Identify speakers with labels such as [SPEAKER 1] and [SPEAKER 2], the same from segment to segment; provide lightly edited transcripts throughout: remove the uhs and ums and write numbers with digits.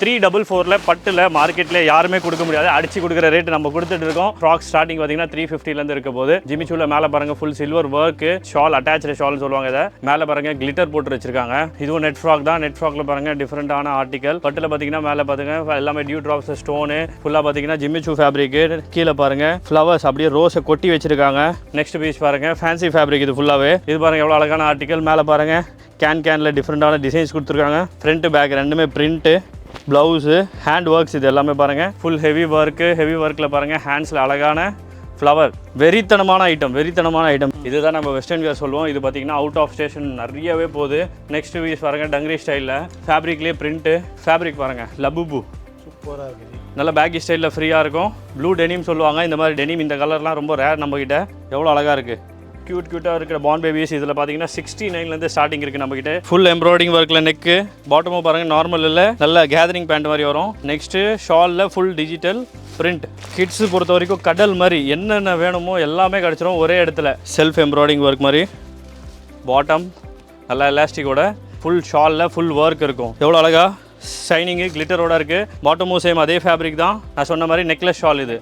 [SPEAKER 1] 344 பட்டில் மார்க்கெட்டில் யாருமே கொடுக்க முடியாது, அடிச்சு கொடுக்குற ரேட் நம்ம கொடுத்துட்டு இருக்கோம். ஃப்ராக் ஸ்டார்டிங் பார்த்தீங்கன்னா 350 இருக்க போது. ஜிமிச்சூல மேலே பாருங்க full silver work, shawl attach ஷால்னு சொல்லுவாங்க. இதை மேலே பாருங்க கிளிட்டர் போட்டு வச்சிருக்காங்க. இதுவும் நெட் ஃப்ராக் தான். நெட் ஃப்ராக்ல பாருங்க டிஃப்ரெண்டான ஆர்டிகல். பட்டில் பார்த்தீங்கன்னா மேலே பாருங்க எல்லாமே டியூ ட்ராப்ஸ் ஸ்டோனு ஃபுல்லாக பார்த்தீங்கன்னா ஜிமிச்சூ ஃபேப்ரிக். கீழே பாருங்க ஃப்ளவர்ஸ் அப்படியே ரோஸை கொட்டி வச்சிருக்காங்க. நெக்ஸ்ட் பீஸ் பாருங்க ஃபேன்சி ஃபேப்ரிக். இது ஃபுல்லாகவே இது பாருங்க எவ்வளோ அழகான ஆர்டிகல். மேலே பாருங்க கேன்ல டிஃப்ரெண்டான டிசைன்ஸ் கொடுத்துருக்காங்க. ஃப்ரண்ட் பேக் ரெண்டுமே பிரிண்ட், ப்ளவுஸு, ஹேண்ட் ஒர்க்ஸ் இது எல்லாமே பாருங்கள் ஃபுல் ஹெவி ஒர்க்கில் பாருங்கள் ஹேண்ட்ஸில் அழகான ஃப்ளவர். வெறித்தனமான ஐட்டம் இதுதான் நம்ம வெஸ்டர்ன் வியர் சொல்லுவோம். இது பார்த்தீங்கன்னா அவுட் ஆஃப் ஸ்டேஷன் நிறையவே போகுது. நெக்ஸ்ட் பீஸ் பாருங்கள் டங்கரி ஸ்டைலில் ஃபேப்ரிக்லேயே பிரிண்ட்டு. ஃபேப்ரிக் பாருங்கள் லபுபு
[SPEAKER 2] சூப்பராக இருக்குது.
[SPEAKER 1] நல்ல பேக்கி ஸ்டைலில் ஃப்ரீயாக இருக்கும். ப்ளூ டெனிம் சொல்லுவாங்க. இந்த மாதிரி டெனிம் இந்த கலர்லாம் ரொம்ப ரேர் நம்மக்கிட்ட. எவ்வளோ அழகாக இருக்குது. க்யூட்டாக இருக்கிற பான் பேபிஸ் இதில் பார்த்தீங்கன்னா 69 ஸ்டார்டிங் இருக்குது நம்மக்கிட்ட. ஃபுல் எம்ப்ராய்டிங் ஒர்க்கில் நெக்கு, பாட்டமும் பாருங்கள் நார்மல் இல்லை, நல்ல கேதரிங் பேண்ட் மாதிரி வரும். நெக்ஸ்ட்டு ஷாலில் ஃபுல் டிஜிட்டல் பிரிண்ட். கிட்ஸு பொறுத்த வரைக்கும் கடல் மாதிரி என்னென்ன வேணுமோ எல்லாமே கிடச்சிரும் ஒரே இடத்துல. செல்ஃப் எம்ப்ராய்டிங் ஒர்க் மாதிரி பாட்டம் நல்லா எலாஸ்டிக்கோட ஃபுல் ஷாலில் ஃபுல் ஒர்க் இருக்கும். எவ்வளோ அழகா ஷைனிங்கு கிளிட்டரோட இருக்குது. பாட்டமும் சேம் அதே ஃபேப்ரிக் தான். நான் சொன்ன மாதிரி நெக்லஸ் ஷால் இது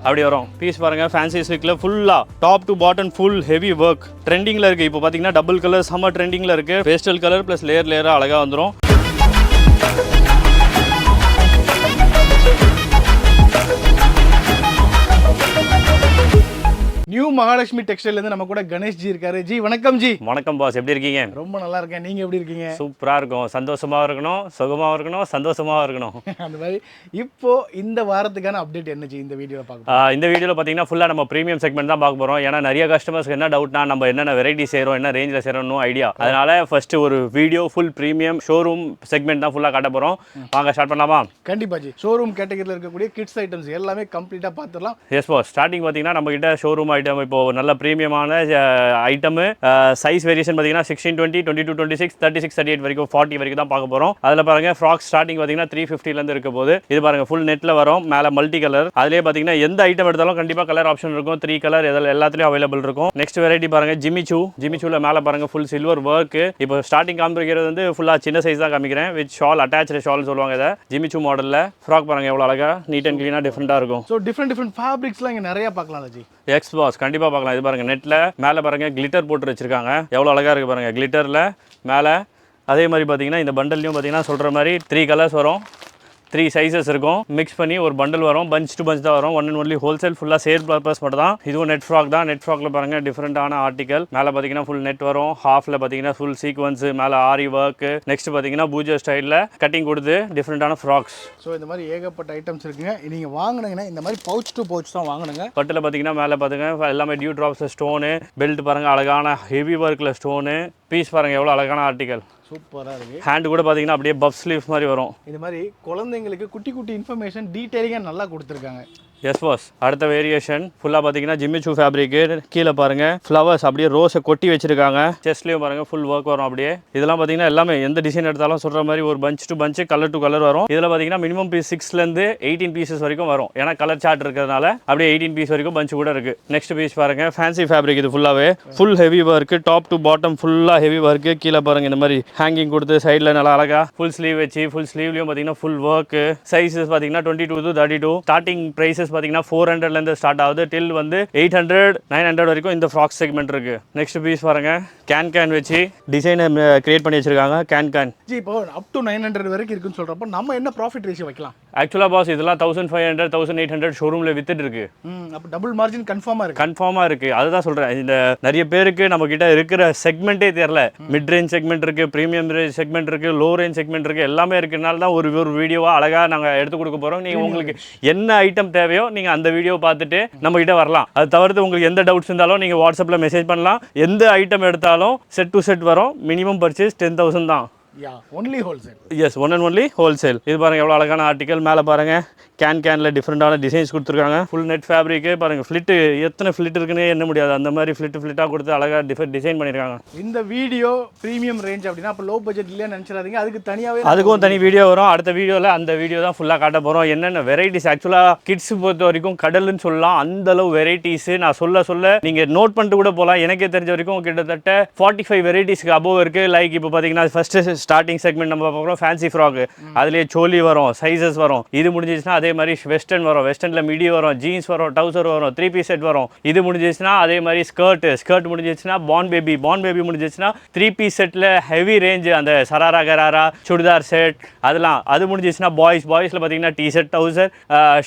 [SPEAKER 1] அப்படி வரும். பீஸ் பாருங்கள் ஃபேன்சி சில்கில் ஃபுல்லாக top to bottom full heavy work ட்ரெண்டிங்கில் இருக்குது. இப்போ பார்த்தீங்கன்னா டபுள் கலர் செம்ம ட்ரெண்டிங்கில் இருக்குது. பேஸ்டல் கலர் ப்ளஸ் லேயராக அழகாக வந்துடும்.
[SPEAKER 2] நியூ மகாலட்சுமி டெக்ஸ்டைல்லேருந்து நம்ம கூட கணேஷ் ஜி இருக்காரு. ஜி வணக்கம். ஜி
[SPEAKER 1] வணக்கம் பாஸ், எப்படி இருக்கீங்க?
[SPEAKER 2] ரொம்ப நல்லா இருக்கேன். நீங்கள் எப்படி இருக்கீங்க?
[SPEAKER 1] சூப்பராக இருக்கும். சந்தோஷமாக இருக்கணும், சுகமாக இருக்கணும், சந்தோஷமாக இருக்கணும்.
[SPEAKER 2] அந்த மாதிரி இப்போ இந்த வாரத்துக்கான அப்டேட் என்ன ஜி இந்த வீடியோவில் பார்க்க?
[SPEAKER 1] இந்த வீடியோவில் பார்த்தீங்கன்னா ஃபுல்லாக நம்ம ப்ரீமியம் செக்மெண்ட் தான் பார்க்க போகிறோம். ஏன்னா நிறைய கஸ்டமர்ஸ்க்கு என்ன டவுட்னா நம்ம என்னென்ன வெரைட்டி செய்கிறோம், என்ன ரேஞ்சில் செய்கிறோம்னு ஐடியா. அதனால ஃபர்ஸ்ட் ஒரு video full premium showroom segment தான் ஃபுல்லாக காட்ட போகிறோம். வாங்க ஸ்டார்ட் பண்ணலாமா?
[SPEAKER 2] கண்டிப்பாக ஜி. ஷோரூம் கேட்டகரியில் இருக்கக்கூடிய கிட்ஸ் ஐட்டம்ஸ் எல்லாமே கம்ப்ளீட்டாக பார்த்துடலாம்.
[SPEAKER 1] S pass. ஸ்டார்டிங் பார்த்தீங்கன்னா நம்ம கிட்ட ஷோரூம் ஐட்டம் இப்போ நல்ல ப்ரீமியமான ஐட்டமு. சைஸ் வேரியேஷன் பார்த்தீங்கன்னா 16, 20, 22, 26, 36, 38 வரைக்கும் 40 வரைக்கும் தான் பார்க்க போகிறோம். அதில் பாருங்க ஃப்ராக் ஸ்டார்டிங் பார்த்தீங்கன்னா 350 இருக்க போது. இது பாருங்க ஃபுல் நெட்டில் வரும். மேலே மல்டி கலர். அதுலேயே பார்த்தீங்கன்னா எந்த ஐட்டம் எடுத்தாலும் கண்டிப்பாக கலர் ஆப்ஷன் இருக்கும். 3 கலர் எல்லாத்துலேயும் அவைலபிள் இருக்கும். நெக்ஸ்ட் வெரைட்டி பாருங்க ஜிமிச்சூல மேலே பாருங்க ஃபுல் சில்வர் ஒர்க். இப்போ ஸ்டார்டிங் காமிக்கிறது வந்து ஃபுல்லாக சின்ன சைஸ் தான் காமிக்கிறேன். வித் ஷால் அட்டாச்சு ஷால் சொல்லுவாங்க. இதை ஜிமிச்சூ மாடலில் ஃப்ராக் பாருங்க எவ்வளோ அழகா நீட் அண்ட் க்ளீனாக டிஃப்ரெண்டாக இருக்கும்.
[SPEAKER 2] ஸோ டிஃப்ரெண்ட் ஃபேப்ரிக்ஸ்லாம் இங்கே நிறைய பார்க்கலாம் ஜி.
[SPEAKER 1] எக்ஸ் பாஸ் கண்டிப்பாக பார்க்கலாம். இது பாருங்க நெட்டில் மேலே பாருங்க கிளிட்டர் போட்டு வச்சிருக்காங்க. எவ்வளோ அழகாக இருக்குது பாருங்க கிளிட்டரில் மேலே. அதே மாதிரி பார்த்தீங்கன்னா இந்த பண்டல்லையும் பார்த்தீங்கன்னா சொல்கிற மாதிரி 3 கலர்ஸ் வரும், 3 சைஸஸ் இருக்கும். மிக்ஸ் பண்ணி ஒரு பண்டல் வரும். பஞ்ச் டு பஞ்ச் தான் வரும். ஒன் அண்ட் ஒன்லி ஹோல்சேல், ஃபுல்லாக சேல் பர்பஸ் மட்டும் தான். இதுவும் நெட் ஃப்ராக் தான். நெட் ஃப்ராக்ல பாருங்க டிஃப்ரெண்டான ஆர்டிகல். மேலே பார்த்தீங்கன்னா ஃபுல் நெட் வரும். ஹாஃப்ல பார்த்தீங்கன்னா ஃபுல் சீக்வன்ஸ், மேலே ஆரி ஒர்க். நெக்ஸ்ட் பார்த்தீங்கன்னா பூஜா ஸ்டைலில் கட்டிங் கொடுத்து டிஃப்ரெண்டான ஃப்ராக்ஸ்.
[SPEAKER 2] ஸோ இந்த மாதிரி ஏகப்பட்ட ஐட்டம்ஸ் இருக்குங்க. நீங்கள் வாங்கினீங்கன்னா இந்த மாதிரி பவுச் டு பவுச் தான் வாங்கணுங்க.
[SPEAKER 1] பட்டில் பார்த்தீங்கன்னா மேலே பார்த்துங்க எல்லாமே டியூ ட்ராப்ஸ் ஸ்டோனு. பெல்ட் பாருங்க அழகான ஹெவி ஒர்க்கில் ஸ்டோனு. பீஸ் பாருங்க எவ்வளோ அழகான ஆர்டிகல்.
[SPEAKER 2] சூப்பராக இருக்குது.
[SPEAKER 1] ஹேண்டு கூட பார்த்தீங்கன்னா அப்படியே பஃப் ஸ்லீவ்ஸ் மாதிரி வரும்.
[SPEAKER 2] இது மாதிரி குழந்தைங்களுக்கு குட்டி குட்டி இன்ஃபர்மேஷன் டீட்டெயிலிங்காக நல்லா கொடுத்துருக்காங்க.
[SPEAKER 1] S pass. அடுத்த வேரியேஷன் ஃபுல்லாக பார்த்தீங்கன்னா ஜிமிச்சூ ஃபேப்ரிக். கீழே பாருங்க ஃப்ளவர்ஸ் அப்படியே ரோஸை கொட்டி வச்சிருக்காங்க. செஸ்ட்லேயும் பாருங்க ஃபுல் ஒர்க் வரும். அப்படியே இதெல்லாம் பார்த்தீங்கன்னா எல்லாமே எந்த டிசைன் எடுத்தாலும் சொல்கிற மாதிரி ஒரு punch to punch, colour to colour வரும். இதில் பார்த்தீங்கன்னா மினிமம் பீஸ் 6லேருந்து 18 பீசஸ் வரைக்கும் வரும். ஏன்னா கலர் சார்ட் இருக்கிறதுனால அப்படியே 18 பீஸ் வரைக்கும் பஞ்ச் கூட இருக்குது. நெக்ஸ்ட் பீஸ் பாருங்க ஃபேன்சி ஃபேப்ரிக். இது ஃபுல்லாகவே full heavy work. Top to bottom ஃபுல்லாக ஹெவி ஒர்க். கீழே பாருங்க இந்த மாதிரி ஹேங்கிங் கொடுத்து சைடில் நல்லா அழகா ஃபுல் ஸ்லீவ் வச்சு ஃபுல் ஸ்லீவ்லையும் பார்த்தீங்கன்னா ஃபுல் ஒர்க். சைஸஸ் பார்த்தீங்கன்னா 22 to 32. ஸ்டார்டிங் ப்ரைஸஸ் பார்த்தீங்கன்னா 400 ஸ்டார்ட் ஆகுது டில் வந்து 800, 900 வரைக்கும் இந்த ஃப்ராக் செக்மெண்ட் இருக்கு. நெக்ஸ்ட் பீஸ் பாருங்க கேன் வச்சு டிசைன் கிரியேட் பண்ணி வச்சிருக்காங்க. கேன்
[SPEAKER 2] ஜி இப்போ அப் டு 900 வரைக்கும் இருக்குன்னு சொல்றப்போ நம்ம என்ன ப்ராஃபிட் ரேஷியோ வைக்கலாம்?
[SPEAKER 1] ஆக்சுவலா பாஸ் இதெல்லாம் 1500, 1800 ஷோரூம்ல வித்துட்டு இருக்கு.
[SPEAKER 2] அப்போ டபுள் மார்ஜின் கன்ஃபார்மா இருக்கு.
[SPEAKER 1] அதுதான் சொல்றேன். இந்த நிறைய பேருக்கு நம்ம கிட்ட இருக்கிற செக்மெண்டே தெரியல. மிட் ரேஞ்ச் செக்மெண்ட் இருக்கு, பிரீமியம் ரேஞ்ச் செக்மெண்ட் இருக்கு, லோ ரேஞ்ச் செக்மெண்ட் இருக்கு. எல்லாமே இருக்கனால தான் ஒரு வீடியோவா அழகா நாங்க எடுத்து கொடுக்க போறோம். நீங்க உங்களுக்கு என்ன ஐட்டம் தேவையோ நீங்க அந்த வீடியோ பார்த்துட்டு நம்ம கிட்ட வரலாம். அது தவிர்த்து உங்களுக்கு எந்த டவுட்ஸ் இருந்தாலும் நீங்க வாட்ஸ்அப்ல மெசேஜ் பண்ணலாம். எந்த ஐட்டம் எடுத்தாலும் செட் டு செட் வரும். மினிமம் பர்ச்சேஸ் 10,000 தான்.
[SPEAKER 2] Only wholesale.
[SPEAKER 1] Yes, one and only wholesale. இது பாருங்க எவ்வளோ அழகான ஆர்டிகல். மேலே பாருங்க கேன்ல டிஃப்ரெண்டான டிசைன்ஸ் கொடுத்துருக்காங்க. ஃபுல் நெட் ஃபேப்ரிக்கு பாருங்க. ஃபிளிட்டு எத்தனை ஃபிளிட் இருக்குன்னு என்ன முடியாது. அந்த மாதிரி ஃபிளிட்டாக கொடுத்து அழகாக டிசைன் பண்ணியிருக்காங்க.
[SPEAKER 2] இந்த வீடியோ ப்ரீமியம் ரேஞ்ச் அப்படின்னா அப்போ லோ பட்ஜெட் இல்லையா நினச்சிடாதீங்க.
[SPEAKER 1] அதுக்கும் தனி வீடியோ வரும். அடுத்த வீடியோவில் அந்த வீடியோ தான் ஃபுல்லாக காட்ட போகிறோம். என்னென்ன வெரைட்டிஸ் ஆக்சுவலாக கிட்ஸ் பொறுத்த வரைக்கும் கடல்னு சொல்லலாம். அந்த அளவு வெரைட்டிஸ் நான் சொல்ல நீங்கள் நோட் பண்ணிட்டு கூட போகலாம். எனக்கே தெரிஞ்ச வரைக்கும் கிட்டத்தட்ட 45 வெரைட்டிஸ்க்கு அபோவ் இருக்குது. லைக் இப்போ பார்த்தீங்கன்னா ஃபர்ஸ்ட் ஸ்டார்டிங் செக்மெண்ட் நம்ம பார்க்குறோம் ஃபேன்சி ஃப்ராக், அதுலேயே சோலி வரும், சைஸஸ் வரும். இது முடிஞ்சிச்சுன்னா அதே மாதிரி வெஸ்டர்ன் வரும், வெஸ்டர்னில் மிடி வரும், ஜீன்ஸ் வரும், டவுசர் வரும், 3 பீஸ் செட் வரும். இது முடிஞ்சிச்சுன்னா அதே மாதிரி ஸ்கர்ட் முடிஞ்சிச்சுன்னா பான் பேபி முடிஞ்சிச்சுன்னா 3 பீஸ் செட்டில் ஹெவி ரேஞ்ச் அந்த சராரா கராரா சுடிதார் செட் அதெல்லாம். அது முடிஞ்சிச்சுன்னா பாய்ஸில் பார்த்தீங்கன்னா டிஷர்ட் டவுசர்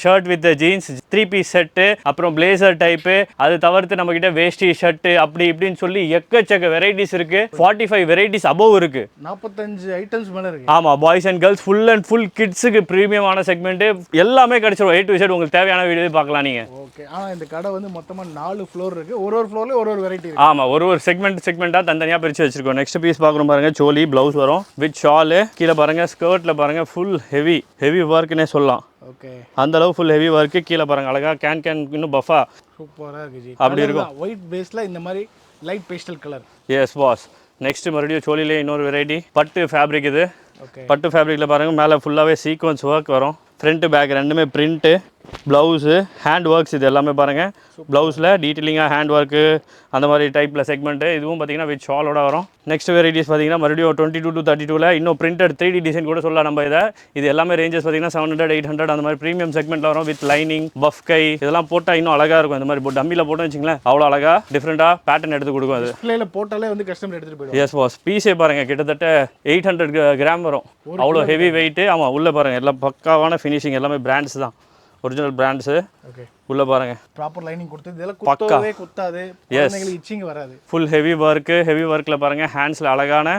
[SPEAKER 1] shirt with jeans 3 piece set, அப்புறம் பிளேசர் டைப்பு. அது தவிர்த்து நம்மக்கிட்ட வேஷ்டி ஷர்ட்டு அப்படி இப்படின்னு சொல்லி எக்கச்சக்க வெரைட்டிஸ் இருக்கு. 45 வெரைட்டிஸ் அபவ் இருக்கு.
[SPEAKER 2] 45 ஐட்டம்ஸ் மேல இருக்கு.
[SPEAKER 1] ஆமா, boys and girls full and full கிட்ஸுக்கு ப்ரீமியமான செக்மெண்ட் எல்லாமே கிடைச்சிரும். A to Z உங்களுக்கு தேவையான வீடியோ பார்க்கலாம் நீங்க.
[SPEAKER 2] ஓகே. ஆனா இந்த கடை வந்து மொத்தமா 4 ஃப்ளோர் இருக்கு. ஒரு ஃப்ளோர்ல ஒரு வெரைட்டி இருக்கு.
[SPEAKER 1] ஆமா, ஒரு செக்மெண்டா தனித்தனியா பிரிச்சு வச்சிருக்கோம். நெக்ஸ்ட் பீஸ் பார்க்குறோம் பாருங்க. சோலி ப்ளவுஸ் வரும் வித் ஷால். கீழே பாருங்க ஸ்கர்ட்ல பாருங்க ஃபுல் ஹெவி ஒர்க்னே சொல்லலாம்.
[SPEAKER 2] ஓகே.
[SPEAKER 1] அந்த அளவு ஃபுல் ஹெவி ஒர்க். கீழே பாருங்க அழகா கேன் இன்னும் பஃபா
[SPEAKER 2] சூப்பரா இருக்கு ஜி.
[SPEAKER 1] அப்படி இருக்கும்.
[SPEAKER 2] ஒயிட் பேஸ்ல இந்த மாதிரி light pastel colour.
[SPEAKER 1] Yes boss. Next மறுபடியும் சோலிலே இன்னொரு வெரைட்டி பட்டு ஃபேப்ரிக். இது
[SPEAKER 2] ஓகே.
[SPEAKER 1] பட்டு ஃபேப்ரிக்கில் பாருங்கள் மேலே ஃபுல்லாகவே சீக்வன்ஸ் ஒர்க் வரும். ஃப்ரண்ட் பேக் ரெண்டுமே பிரிண்ட்டு, ப்ளவுஸு, ஹேண்ட் ஒர்க்ஸ். இது எல்லாமே பாருங்கள் ப்ளவுஸில் டீட்டெயிலிங்காக ஹேண்ட் ஒர்க்கு அந்த மாதிரி டைப்பில் செக்மெண்ட்டு. இதுவும் பார்த்தீங்கன்னா வித் ஷாலோட வரும். நெக்ஸ்ட் வெரைட்டிஸ் பார்த்தீங்கன்னா மறுபடியும் 22 to 32 இன்னும் பிரிண்டட் 3D டிசைன் கூட சொல்லலாம் நம்ம இதை. இது எல்லாமே ரேஞ்சஸ் பார்த்தீங்கன்னா 700 800 அந்த மாதிரி ப்ரீமியம் செக்மெண்ட்டில் வரும். வித் லைனிங் பஃப் கை இதெல்லாம் போட்டால் இன்னும் அழகாக இருக்கும். இந்த மாதிரி டம்மியில் போட்டோம்னு வச்சிங்களேன் அவ்வளோ அழகாக டிஃப்ரெண்ட்டாக பேட்டர்ன் எடுத்து கொடுக்கும். அது
[SPEAKER 2] டிஸ்ப்ளேல போட்டாலே வந்து கஸ்டமர் எடுத்துட்டு போயிடும்.
[SPEAKER 1] S pass. பீஸே பாருங்கள் கிட்டத்தட்ட 800 கிராம் வரும். அவ்வளோ ஹெவி வெயிட்டு. ஆமாம், உள்ளே பாருங்கள் எல்லாம் பக்காவான ஃபினிஷிங். எல்லாமே பிராண்ட்ஸ் தான், ஒரிஜினல் பிராண்ட்ஸு.
[SPEAKER 2] ஓகே.
[SPEAKER 1] உள்ள பாருங்க
[SPEAKER 2] ப்ராப்பர் லைனிங் கொடுத்து இதெல்லாம் குத்தவே குத்தாது. குழந்தைகளுக்கு இச்சிங் வராது.
[SPEAKER 1] ஃபுல் ஹெவி ஒர்க்கில் பாருங்க ஹேண்ட்ஸில் அழகான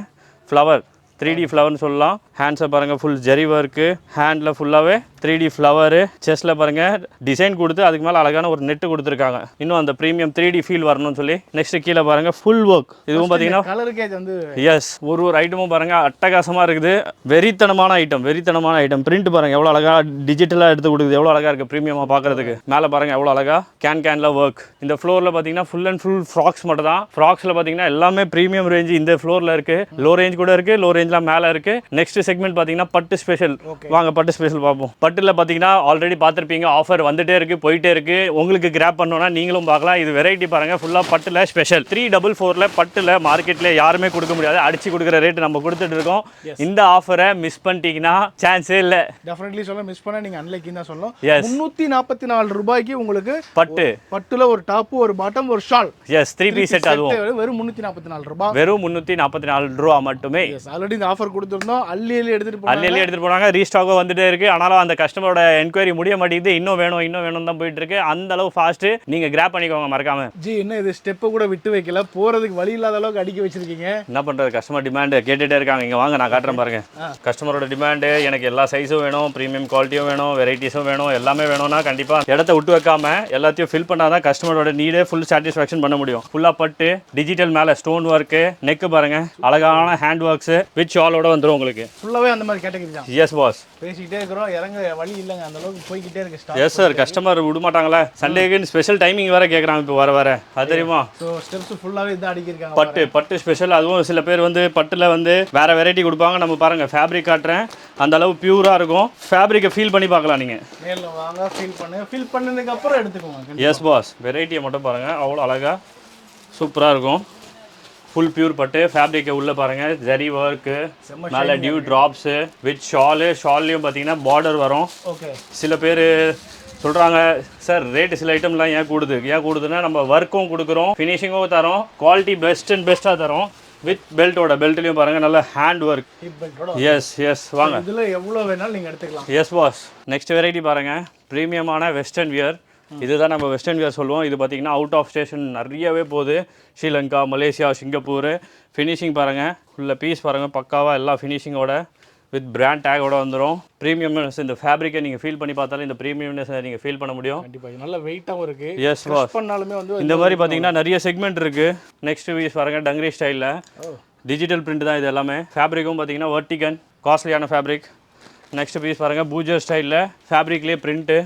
[SPEAKER 1] ஃப்ளவர் 3D ஃப்ளவர்னு சொல்லலாம். ஹேண்ட்ஸை பாருங்கள் ஃபுல் ஜெரி ஒர்க்கு. ஹேண்டில் ஃபுல்லாகவே 3D ஃப்ளவரு. செஸ்ட்டில் பாருங்கள் டிசைன் கொடுத்து அதுக்கு மேலே அழகான ஒரு நெட்டு கொடுத்துருக்காங்க. இன்னும் அந்த ப்ரீமியம் 3D ஃபீல் வரணும்னு சொல்லி. நெக்ஸ்ட் கீழே பாருங்கள் ஃபுல் ஒர்க். இதுவும் பார்த்தீங்கன்னா
[SPEAKER 2] கலருக்கே வந்து
[SPEAKER 1] எஸ் ஒரு ஐட்டமும் பாருங்கள் அட்டகாசமாக இருக்குது. வெறித்தனமான ஐட்டம். பிரிண்ட் பாருங்கள் எவ்வளோ அழகாக டிஜிட்டலாக எடுத்து கொடுக்குது. எவ்வளோ அழகாக இருக்குது ப்ரீமியமாக பார்க்குறதுக்கு. மேலே பாருங்கள் எவ்வளோ அழகாக கேனில் ஒர்க். இந்த ஃப்ளோரில் பார்த்தீங்கன்னா ஃபுல் அண்ட் ஃபுல் ஃப்ராக்ஸ் மட்டும் தான். ஃப்ராக்ஸில் பார்த்தீங்கன்னா எல்லாமே ப்ரீமியம் ரேஞ்சு இந்த ஃப்ளோரில் இருக்குது. லோ ரேஞ்ச் கூட இருக்குது, லோ ரேஞ்ச்லாம் மேலே இருக்குது. நெக்ஸ்ட் செக்மெண்ட் பார்த்தீங்கன்னா பட்டு ஸ்பெஷல். வாங்க பட்டு ஸ்பெஷல் பார்ப்போம். பட்டில் பார்த்தீங்கன்னா ஆல்ரெடி பார்த்துருப்பீங்க, ஆஃபர் வந்துட்டே இருக்குது, போயிட்டே இருக்குது. உங்களுக்கு கிராப் பண்ணோன்னா நீங்களும் பார்க்கலாம். இது வெரைட்டி பாருங்கள் ஃபுல்லாக பட்டில் ஸ்பெஷல் 344 பட்டில் மார்க்கெட்டில் யாருமே கொடுக்க முடியாது. அடிச்சு கொடுக்குற ரேட்டு நம்ம கொடுத்துட்டு இருக்கோம். இந்த ஆஃபரை மிஸ் பண்ணிட்டீங்கன்னா சான்ஸே இல்லை.
[SPEAKER 2] டெஃபினெட்லி சொல்ல மிஸ் பண்ண நீங்கள் அன்லைக்கின்னு தான் சொல்லணும். 344 ரூபாய்க்கு உங்களுக்கு பட்டுல ஒரு டாப்பு, ஒரு பாட்டம், ஒரு ஷால்.
[SPEAKER 1] S 3 piece set. அதுவும்
[SPEAKER 2] வெறும் 344 ரூபாய்.
[SPEAKER 1] வெறும் 344 ரூபா மட்டுமே.
[SPEAKER 2] ஆல்ரெடி இந்த ஆஃபர் கொடுத்துருந்தோம். அள்ளி எடுத்துட்டு
[SPEAKER 1] போனாங்க. ரீஸ்டாக்கும் வந்துட்டே இருக்கு. ஆனாலும் அந்த கஸ்டமரோட என்கொயரி முடிய மாட்டேங்குது. இன்னும் வேணும் தான் போயிட்டு இருக்கு. அந்த அளவு ஃபாஸ்ட். நீங்க கிராப் பண்ணிக்கோங்க மறக்காம.
[SPEAKER 2] ஜி என்ன இது ஸ்டெப்பை கூட விட்டு வைக்கல, போறதுக்கு வழி இல்லாத அளவுக்கு அடிக்க வச்சிருக்கீங்க.
[SPEAKER 1] என்ன பண்றது, கஸ்டமர் டிமாண்ட் கேட்டுட்டே இருக்காங்க. இங்க வாங்க நான் காட்டுறேன் பாருங்க. கஸ்டமரோட டிமாண்ட் எனக்கு எல்லா சைஸும் வேணும், பிரீமியம் குவாலிட்டியும் வேணும், வெரைட்டிஸும் வேணும், எல்லாமே வேணும்னா கண்டிப்பா இடத்த விட்டு வைக்காம எல்லாத்தையும் ஃபில் பண்ணாதான் கஸ்டமரோட நீடே ஃபுல் சாட்டிஸ்ஃபேக்ஷன் பண்ண முடியும். ஃபுல்லா பட்டு டிஜிட்டல் மேல ஸ்டோன் ஒர்க், நெக் பாருங்க அழகான ஹேண்ட் ஒர்க்ஸ் வித் ஷாலோட வந்துரும் உங்களுக்கு.
[SPEAKER 2] ஃபுல்லாவே அந்த மாதிரி கேட்டகரி தான்.
[SPEAKER 1] Yes boss.
[SPEAKER 2] பேசிக்கிட்டே இருக்கிறோம், இறங்க வழி இல்லைங்க, அந்த அளவுக்கு போய்கிட்டே இருக்கு ஸ்டாக்.
[SPEAKER 1] எஸ் சார், கஸ்டமர் விட மாட்டாங்களே. சண்டேக்கு ஸ்பெஷல் டைமிங் வேற கேட்குறாங்க இப்போ வர அது தெரியுமா.
[SPEAKER 2] ஸோ ஸ்டெப்ஸ் ஃபுல்லாவே இதான் அடிக்கிருக்காங்க.
[SPEAKER 1] பட்டு ஸ்பெஷல். அதுவும் சில பேர் வந்து பட்டுல வந்து வேற வெரைட்டி கொடுப்பாங்க. நம்ம பாருங்க ஃபேப்ரிக் காட்டுறேன், அந்த அளவு பியூரா இருக்கும். ஃபேப்ரிக்கை ஃபீல் பண்ணி பார்க்கலாம் நீங்க.
[SPEAKER 2] நேர்ல வாங்க, ஃபீல் பண்ணதுக்கு அப்புறம் எடுத்துக்கோங்க.
[SPEAKER 1] S pass. வெரைட்டியை மட்டும் பாருங்க அவ்வளோ அழகா சூப்பரா இருக்கும். ஃபுல் பியூர் பட்டு. ஃபேப்ரிக்கை உள்ள பாருங்க ஜரி ஒர்க்கு, மேலே டியூ ட்ராப்ஸு வித் ஷால்லையும் பார்த்தீங்கன்னா பார்டர் வரும்.
[SPEAKER 2] ஓகே.
[SPEAKER 1] சில பேர் சொல்கிறாங்க சார் ரேட்டு சில ஐட்டம்லாம் ஏன் கூடுதுன்னா நம்ம ஒர்க்கும் கொடுக்குறோம், ஃபினிஷிங்கும் தரோம், குவாலிட்டி பெஸ்ட்டாக தரோம். வித் பெல்ட்லையும் பாருங்கள் நல்ல ஹேண்ட் ஒர்க். எஸ் வாங்க.
[SPEAKER 2] இதில் எவ்வளோ வேணாலும் நீங்கள் எடுத்துக்கலாம்.
[SPEAKER 1] S boss. நெக்ஸ்ட் வெரைட்டி பாருங்கள் ப்ரீமியமான வெஸ்டர்ன் வியர். இதுதான் நம்ம வெஸ்டர்ன் வியர் சொல்லுவோம். இது பார்த்தீங்கன்னா அவுட் ஆஃப் ஸ்டேஷன் நிறையவே போகுது. Sri Lanka, Malaysia, Singapore. ஃபினிஷிங் பாருங்கள், உள்ள பீஸ் பாருங்கள் பக்காவாக எல்லா ஃபினிஷிங்கோட வித் பிராண்ட் டேகோட வந்துடும். ப்ரீமியம்னஸ் இந்த ஃபேப்ரிக்கை நீங்கள் ஃபீல் பண்ணி பார்த்தாலும் இந்த ப்ரீமியம்னஸ் நீங்கள் ஃபீல் பண்ண முடியும்.
[SPEAKER 2] கண்டிப்பாக நல்ல வெயிட்டாகவும் இருக்குது.
[SPEAKER 1] Yes boss.
[SPEAKER 2] பண்ணாலுமே வந்து
[SPEAKER 1] இந்த மாதிரி பார்த்தீங்கன்னா நிறைய செக்மெண்ட் இருக்குது. நெக்ஸ்ட் பீஸ் பாருங்கள் டங்கரி ஸ்டைலில் டிஜிட்டல் பிரிண்ட் தான் இது எல்லாமே. ஃபேப்ரிக்கும் பார்த்தீங்கன்னா வெர்டிகன் காஸ்ட்லியான ஃபேப்ரிக். நெக்ஸ்ட் பீஸ் பாருங்கள் பூஜர் ஸ்டைலில் ஃபேப்ரிக்லேயே பிரிண்ட்டு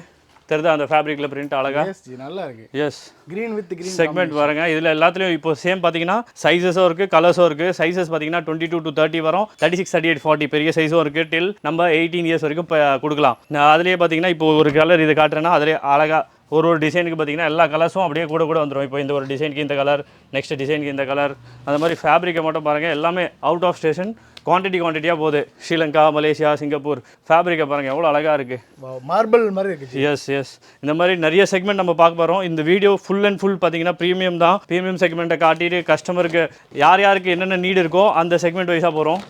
[SPEAKER 1] தெரியுதா, அந்த ஃபேப்ரிக்ல பிரிண்ட் அழகா
[SPEAKER 2] நல்லா இருக்கு.
[SPEAKER 1] Yes
[SPEAKER 2] green with green
[SPEAKER 1] segment பாருங்க. இதுல எல்லாத்துலயும் இப்போ சேம் பாத்தீங்கன்னா சைஸஸும் இருக்கு, கலர்ஸும் இருக்கு. சைஸஸ் பாத்தீங்கன்னா 22 to 30 வரும், 36, 38, 40 பெரிய சைஸும் இருக்கு. டில் நம்ம 18 இயர்ஸ் வரைக்கும் கொடுக்கலாம். அதுலயே பாத்தீங்கன்னா இப்போ ஒரு கலர் இது காட்டுறேன்னா அதுலேயே அழகா ஒரு டிசைனுக்கு பார்த்தீங்கன்னா எல்லா கலர்ஸும் அப்படியே கூட வந்துடும். இப்போ இந்த ஒரு டிசைனுக்கு இந்த கலர், நெக்ஸ்ட் டிசைனுக்கு இந்த கலர், அந்த மாதிரி ஃபேப்ரிக்கை மட்டும் பாருங்கள் எல்லாமே அவுட் ஆஃப் ஸ்டேஷன் குவான்டிட்டியாக போகுது. Sri Lanka, Malaysia, Singapore. ஃபேப்ரிக்கை பாருங்கள் எவ்வளோ அழகாக இருக்குது,
[SPEAKER 2] மார்பிள் மாதிரி இருக்குது.
[SPEAKER 1] எஸ். இந்த மாதிரி நிறைய செக்மெண்ட் நம்ம பார்க்க போகிறோம். இந்த வீடியோ ஃபுல் அண்ட் ஃபுல் பார்த்தீங்கன்னா ப்ரீமியம் தான். ப்ரீமியம் செக்மெண்ட்டை காட்டிட்டு கஸ்டமருக்கு யாருக்கு என்னென்ன நீடு இருக்கோ அந்த செக்மெண்ட் வைஸாக போகிறோம்.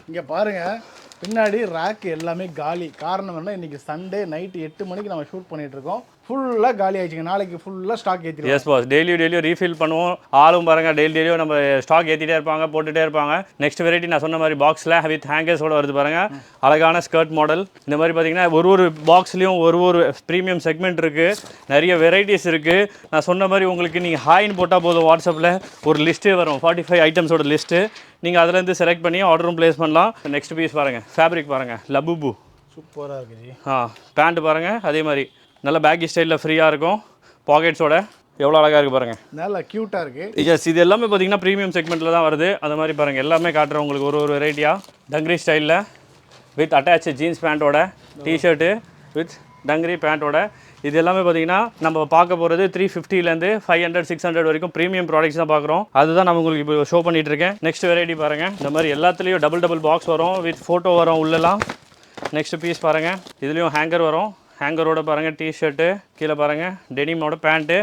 [SPEAKER 2] இங்கே பாருங்கள், பின்னாடி ரேக் எல்லாமே காலி. காரணம் என்ன, இன்றைக்கி சண்டே நைட்டு 8 மணிக்கு நம்ம ஷூட் பண்ணிகிட்டு இருக்கோம். ஃபுல்லாக காலி ஆயிடுச்சுங்க. நாளைக்கு ஃபுல்லாக ஸ்டாக் ஏற்றிடுவோம்.
[SPEAKER 1] எஸ் பாஸ், டெய்லியும் ரீஃபில் பண்ணுவோம். ஆளும் பாருங்கள் டெய்லியும் நம்ம ஸ்டாக் ஏற்றிட்டே இருப்பாங்க, போட்டுகிட்டே இருப்பாங்க. நெக்ஸ்ட் வெரைட்டி நான் சொன்ன மாதிரி பாக்ஸில் வித் ஹேங்கர்ஸோட வருது பாருங்கள், அழகான ஸ்கர்ட் மாடல். இந்த மாதிரி பார்த்தீங்கன்னா ஒரு பாக்ஸ்லேயும் ஒரு ப்ரீமியம் செக்மெண்ட் இருக்குது, நிறைய வெரைட்டிஸ் இருக்குது. நான் சொன்ன மாதிரி உங்களுக்கு நீங்கள் ஹாய்னு போட்டால் போதும், வாட்ஸ்அப்பில் ஒரு லிஸ்ட்டே வரும், 45 ஐட்டம்ஸோட லிஸ்ட்டு. நீங்கள் அதுலேருந்து செலக்ட் பண்ணி ஆர்டரும் ப்ளேஸ் பண்ணலாம். நெக்ஸ்ட் பீஸ் பாருங்கள், ஃபேப்ரிக் பாருங்கள், லபுபு
[SPEAKER 2] சூப்பராக இருக்குது.
[SPEAKER 1] பேண்ட் பாருங்கள், அதே மாதிரி நல்ல பேக்கி ஸ்டைலில் ஃப்ரீயாக இருக்கும், பாக்கெட்ஸோட. எவ்வளோ அழகாக இருக்குது பாருங்கள்,
[SPEAKER 2] நல்லா க்யூட்டாக இருக்குது.
[SPEAKER 1] எஸ், இது எல்லாமே பார்த்தீங்கன்னா ப்ரீமியம் செக்மெண்ட்டில் தான் வருது. அந்த மாதிரி பாருங்கள், எல்லாமே காட்டுறேன் உங்களுக்கு ஒரு வெரைட்டியாக. டங்கரி ஸ்டைலில் வித் அட்டாச் ஜீன்ஸ் பேண்ட்டோட, டிஷர்ட்டு வித் டங்கரி பேண்ட்டோட. இது எல்லாமே பார்த்தீங்கன்னா நம்ம பார்க்க போகிறது 350லேருந்து 500 600 வரைக்கும் ப்ரீமியம் ப்ராடக்ட்ஸ் தான் பார்க்குறோம். அதுதான் நான் உங்களுக்கு இப்போ ஷோ பண்ணிகிட்டு இருக்கேன். நெக்ஸ்ட் வெரைட்டி பாருங்கள், இந்த மாதிரி எல்லாத்துலேயும் டபுள் பாக்ஸ் வரும், வித் ஃபோட்டோ வரும் உள்ளலாம். நெக்ஸ்ட் பீஸ் பாருங்கள், இதுலேயும் ஹேங்கர் வரும். ஹேங்கரோட பாருங்கள் டிஷர்ட்டு, கீழே பாருங்கள் டெனிமோட pant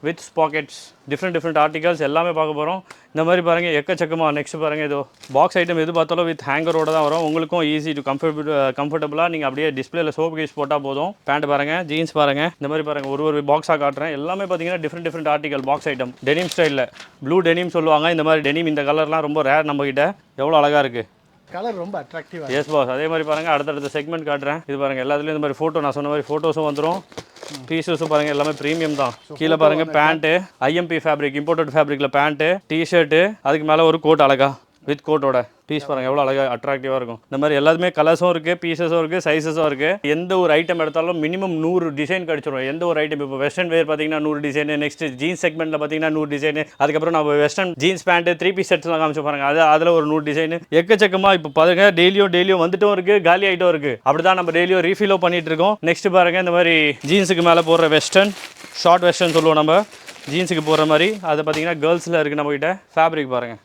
[SPEAKER 1] with pockets. Different articles எல்லாமே பார்க்க போகிறோம். இந்த மாதிரி பாருங்கள் எக்கச்சக்கமாக. நெக்ஸ்ட் பாருங்கள், இது பாக்ஸ் ஐட்டம் எது பார்த்தாலும் வித் ஹேங்கரோட தான் வரும். உங்களுக்கும் ஈஸி டு கம்ஃபர்டபுளாக நீங்கள் அப்படியே டிஸ்பிளேல சோப் கேஸ் போட்டால் போதும். பேண்ட் பாருங்கள், ஜீன்ஸ் பாருங்கள். இந்த மாதிரி பாருங்கள் ஒரு பாக்ஸாக காட்டுறேன். எல்லாமே பார்த்தீங்கன்னா different article box item. Denim ஸ்டைலில் ப்ளூ டெனிம் சொல்லுவாங்க. இந்த மாதிரி டெனிம் இந்த கலர்லாம் ரொம்ப ரேர் நம்மக்கிட்ட. எவ்வளோ அழகாக இருக்குது,
[SPEAKER 2] கலர் ரொம்ப அட்ராக்டிவா.
[SPEAKER 1] Yes boss. அதே மாதிரி பாருங்கள் அடுத்தடுத்த செக்மெண்ட் காட்டுறேன். இது பாருங்கள் எல்லாத்துலேயும் இந்த மாதிரி ஃபோட்டோ, நான் சொன்ன மாதிரி ஃபோட்டோஸும் வந்துடும். பீஸஸும் பாருங்கள் எல்லாமே ப்ரீமியம் தான். கீழே பாருங்கள் பேண்ட்டு, ஐஎம்பி ஃபேப்ரிக், இம்போர்ட்டட் ஃபேப்ரிக்கில் பேண்ட்டு, டிஷர்ட்டு, அதுக்கு மேலே ஒரு கோட் அழகா வித் கோட்டோட. பீஸ் பாருங்கள் எவ்வளோ அழகாக அட்ராக்டிவாக இருக்கும். இந்த மாதிரி எல்லாத்துமே கலர்ஸும் இருக்குது, பீசஸும் இருக்குது, சைஸஸும் இருக்குது. எந்த ஒரு ஐட்டம் எடுத்தாலும் மினிமம் 100 டிசைன் கிடச்சிரும். எந்த ஒரு ஐட்டம் இப்போ வெஸ்டர்ன் வேர் பார்த்தீங்கன்னா 100 டிசைன், நெக்ஸ்ட் ஜீன்ஸ் செக்மெண்ட்டில் பார்த்தீங்கன்னா 100 டிசைன், அதுக்கப்புறம் நம்ம வெஸ்டர்ன் ஜீன்ஸ் பேண்ட்டு 3 பீஸ் செட்ஸ்லாம் காமிச்சு பாருங்கள், அதில் ஒரு 100 டிசைன். எக்கச்சக்கமாக இப்போ பாருங்க, டெய்லியும் வந்துட்டும் இருக்குது, காலி ஆகிட்டும் இருக்குது. அப்படி தான் நம்ம டெய்லியும் ரீஃபிலோ பண்ணிகிட்டு இருக்கோம். நெக்ஸ்ட் பாருங்கள், இந்த மாதிரி ஜீன்ஸுக்கு மேலே போடுற வெஸ்டர்ன், ஷார்ட் வெஸ்டர்ன் சொல்லுவோம் நம்ம, ஜீன்ஸுக்கு போகிற மாதிரி. அது பார்த்தீங்கன்னா கேர்ள்ஸில் இருக்குது நம்மகிட்ட. ஃபேப்ரிக் பாருங்கள்,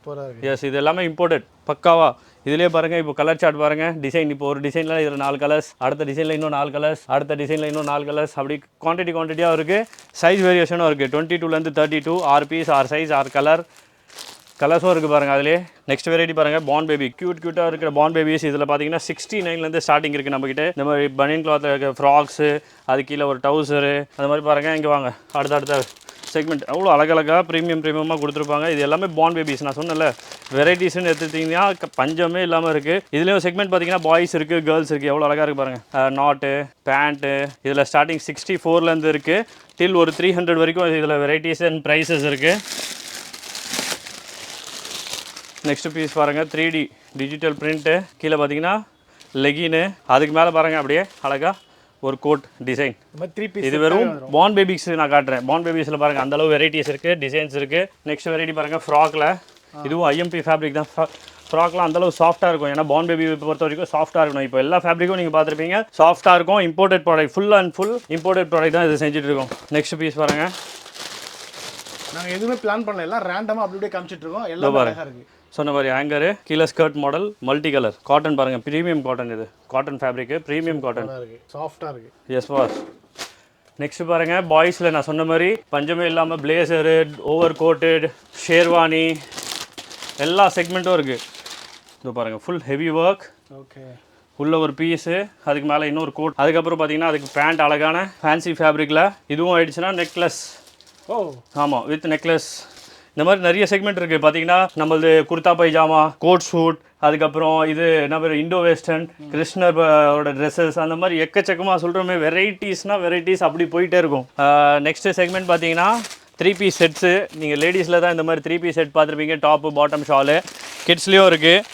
[SPEAKER 1] எஸ், இது எல்லாமே இம்போர்ட்டட் பக்காவா. இதுலேயே பாருங்கள், இப்போ கலர் சார்ட் பாருங்கள், டிசைன். இப்போ ஒரு டிசைனில் இதில் 4 கலர்ஸ், அடுத்த டிசைனில் இன்னும் 4 கலர்ஸ், அடுத்த டிசைனில் இன்னும் 4 கலர்ஸ். அப்படி குவான்டிட்டியாக இருக்குது. சைஸ் வேரியேஷனும் இருக்குது, 22லேருந்து 32, 6 பீஸ், 6 சைஸ், 6 கலர்ஸும் இருக்குது பாருங்கள் அதுலேயே. நெக்ஸ்ட் வெரைட்டி பாருங்கள், பாண்ட் பேபி. க்யூட்டாக இருக்கிற பாண்ட் பேபிஸ். இதில் பார்த்தீங்கன்னா 69லேருந்து ஸ்டார்டிங் இருக்குது நம்மக்கிட்ட. இந்த மாதிரி பனியன் கிளாத்தில் இருக்க ஃப்ராக்ஸு, அது கீழே ஒரு டவுசரு, அந்த மாதிரி பாருங்கள். இங்கே வாங்க, அடுத்த செக்மெண்ட் அவ்வளோ அழகழகாக ப்ரீமியமாக கொடுத்துருப்பாங்க. இது எல்லாமே பாண்ட் பேபிஸ். நான் சொன்னல வெரைட்டிஸ்ன்னு எடுத்துட்டிங்கன்னா பஞ்சமே இல்லாமல் இருக்குது. இதுலேயும் செக்மெண்ட் பார்த்தீங்கன்னா பாய்ஸ் இருக்குது, கேர்ள்ஸ் இருக்குது. எவ்வளோ அழகாக இருக்குது பாருங்கள். நாட்டு, பேண்ட்டு, இதில் ஸ்டார்டிங் 64லேருந்து இருக்குது டில் ஒரு 300 வரைக்கும் இதில் வெரைட்டிஸ் அண்ட் ப்ரைஸஸ் இருக்குது. நெக்ஸ்ட் பீஸ் பாருங்கள், 3D டிஜிட்டல் பிரிண்ட்டு. கீழே பார்த்தீங்கன்னா லெகின்னு, அதுக்கு மேலே பாருங்கள் அப்படியே அழகாக ஒரு கோட் டிசைன். இது வெறும் பாண்ட் பேபிஸ் நான் காட்டுறேன். பாண்ட் பேபிஸில் பாருங்கள் அந்தளவு வெரைட்டிஸ் இருக்குது, டிசைன்ஸ் இருக்குது. நெக்ஸ்ட் வெரைட்டி பாருங்கள், ஃப்ராக்கில். இதுவும் ஐஎம்பி ஃபேப்ரிக் தான். ஃப்ராக்லாம் அந்தளவு சாஃப்ட்டாக இருக்கும். ஏன்னா பாண்ட் பேபி பொறுத்த வரைக்கும் சாஃப்ட்டாக இருக்கணும். இப்போ எல்லா ஃபேப்ரிக்கும் நீங்கள் பார்த்துருப்பீங்க சாஃப்ட்டாக இருக்கும். Imported product, full and full imported product தான் இது செஞ்சுட்டு இருக்கோம். நெக்ஸ்ட் பீஸ் பாருங்கள்,
[SPEAKER 2] நாங்கள் எதுவுமே பிளான் பண்ணல, எல்லாம் ரேண்டமாக அப்படியே காமிச்சிட்டு இருக்கோம். எல்லாம் அழகாக இருக்குது.
[SPEAKER 1] சொன்ன மாதிரி ஹேங்கரு, கீழே skirt model, multi colour, cotton பாருங்கள், ப்ரீமியம் காட்டன். இது காட்டன் ஃபேப்ரிக்கு, ப்ரீமியம் காட்டன்,
[SPEAKER 2] சாஃப்டாக இருக்குது.
[SPEAKER 1] Yes boss. நெக்ஸ்ட் பாருங்கள், பாய்ஸில் நான் சொன்ன மாதிரி பஞ்சமே இல்லாமல் பிளேசரு, ஓவர் கோட்டட், ஷேர்வானி, எல்லா செக்மெண்ட்டும் இருக்குது. இது பாருங்கள், ஃபுல் ஹெவி ஒர்க்.
[SPEAKER 2] ஓகே,
[SPEAKER 1] உள்ள ஒரு பீஸு, அதுக்கு மேலே இன்னொரு கோட், அதுக்கப்புறம் பார்த்தீங்கன்னா அதுக்கு பேண்ட் அழகான ஃபேன்சி ஃபேப்ரிக்கில். இதுவும் ஆயிடுச்சுன்னா நெக்லஸ். ஆமாம், வித் நெக்லஸ். இந்த மாதிரி நிறைய செக்மெண்ட் இருக்குது. பார்த்தீங்கன்னா நம்மளது குர்தா பைஜாமா, கோட் சூட், அதுக்கப்புறம் இது என்ன பேர் இண்டோ வெஸ்டர்ன், கிருஷ்ணரோட ட்ரெஸ்ஸஸ், அந்த மாதிரி எக்கச்சக்கமாக சொல்கிறோமே வெரைட்டிஸ் அப்படி போயிட்டே இருக்கும். நெக்ஸ்ட் செக்மெண்ட் பார்த்தீங்கன்னா 3 பீஸ் செட்ஸு. நீங்கள் லேடிஸில் தான் இந்த மாதிரி 3 பீஸ் செட் பார்த்துருப்பீங்க, டாப்பு, பாட்டம், ஷாலு. கிட்ஸ்லேயும் இருக்குது,